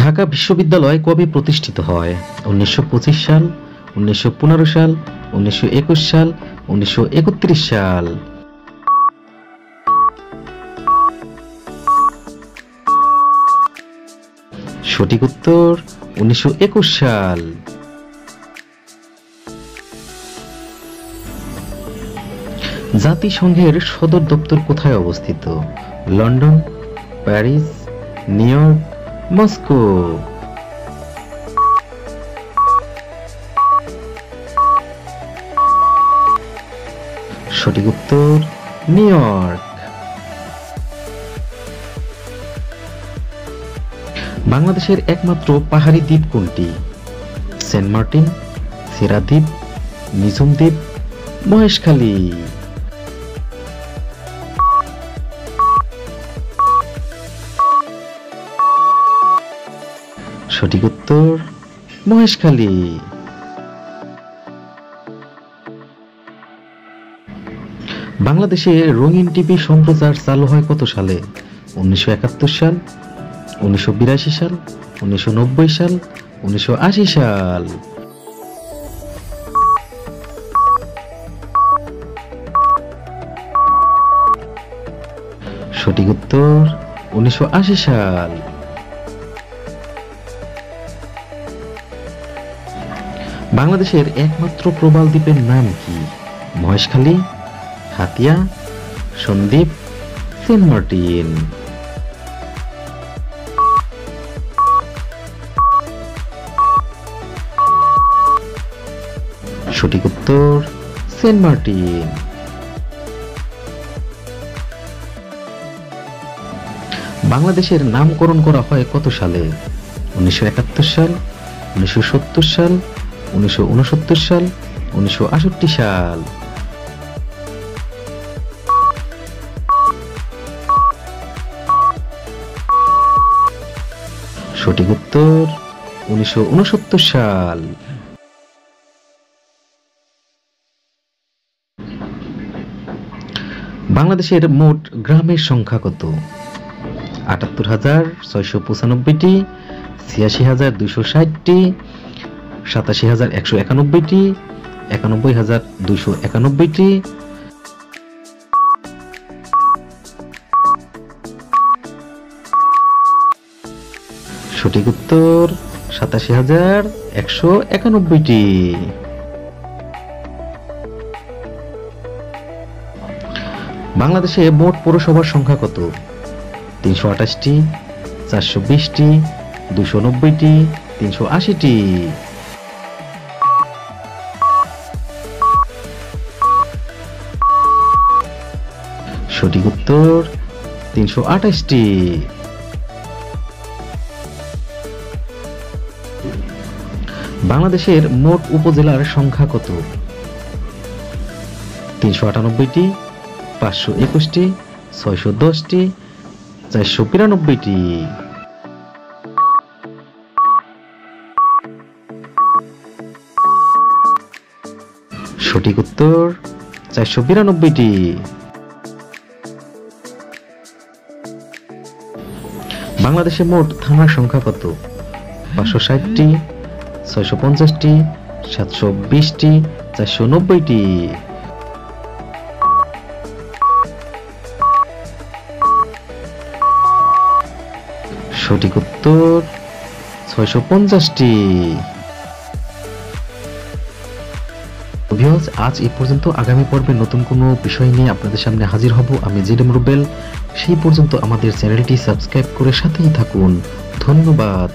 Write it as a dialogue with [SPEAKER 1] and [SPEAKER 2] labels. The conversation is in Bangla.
[SPEAKER 1] ঢাকা বিশ্ববিদ্যালয় কবে প্রতিষ্ঠিত হয়? 1925 সাল, 1915 সাল, 1921 সাল, 1931 সাল। সঠিক উত্তর 1921 সাল। জাতিসংঘের সদর দপ্তর কোথায় অবস্থিত? London, Paris, new York, Moscow. সঠিক উত্তর নিউ ইয়র্ক। বাংলাদেশের একমাত্র পাহাড়ি দ্বীপ কোনটি? সেন্ট মার্টিন, সেরা দ্বীপ, নিঝুম দ্বীপ, মহেশখালী। সঠিক উত্তর মহেশখালী। বাংলাদেশে রঙিন টিভি সম্প্রচার চালু হয় কত সালে? 1971 সাল, 1982 সাল, 1990 সাল, 1980 সাল। সঠিক উত্তর 1980 সাল। বাংলাদেশের একমাত্র প্রবাল দ্বীপের নাম কি? Maheshkhali, Hatiya, Sandwip, saint martin. সঠিক উত্তর সেন্ট মার্টিন। বাংলাদেশের নামকরণ করা হয় কত সালে? 1971 সাল, 1970 সাল, 1969 সাল, 1968 সাল। সঠিক উত্তর 1969 সাল। বাংলাদেশের মোট গ্রামের সংখ্যা কত? ৭৮,৬৯৫টি, ৮৬,২৬০টি, ৮৭,১৯১টি, ৯১,২৯১টি। সঠিক উত্তর ৮৭,১৯১টি। বাংলাদেশে মোট পৌরসভার সংখ্যা কত? ৩২৮টি, ৪২০টি, ২৯০টি, ৩৮০টি। সঠিক উত্তর ৩২৮টি। বাংলাদেশের মোট উপজেলার সংখ্যা কত? ৩৯৮টি, ৫২১টি, ৬১০টি, ৪৯২টি। সঠিক উত্তর ৪৯২টি। বাংলাদেশে মোট থানার সংখ্যা কত? ৫৬০টি, ৬৫০টি, ৭২০টি, ৪৯০টি। সঠিক উত্তর ৬৫০টি। আজ এই পর্যন্ত। আগামী পর্বে নতুন কোনো বিষয় নিয়ে আপনাদের সামনে হাজির হব আমি জিডেম রুবেল। সেই পর্যন্ত আমাদের চ্যানেলটি সাবস্ক্রাইব করে সাথেই থাকুন। ধন্যবাদ।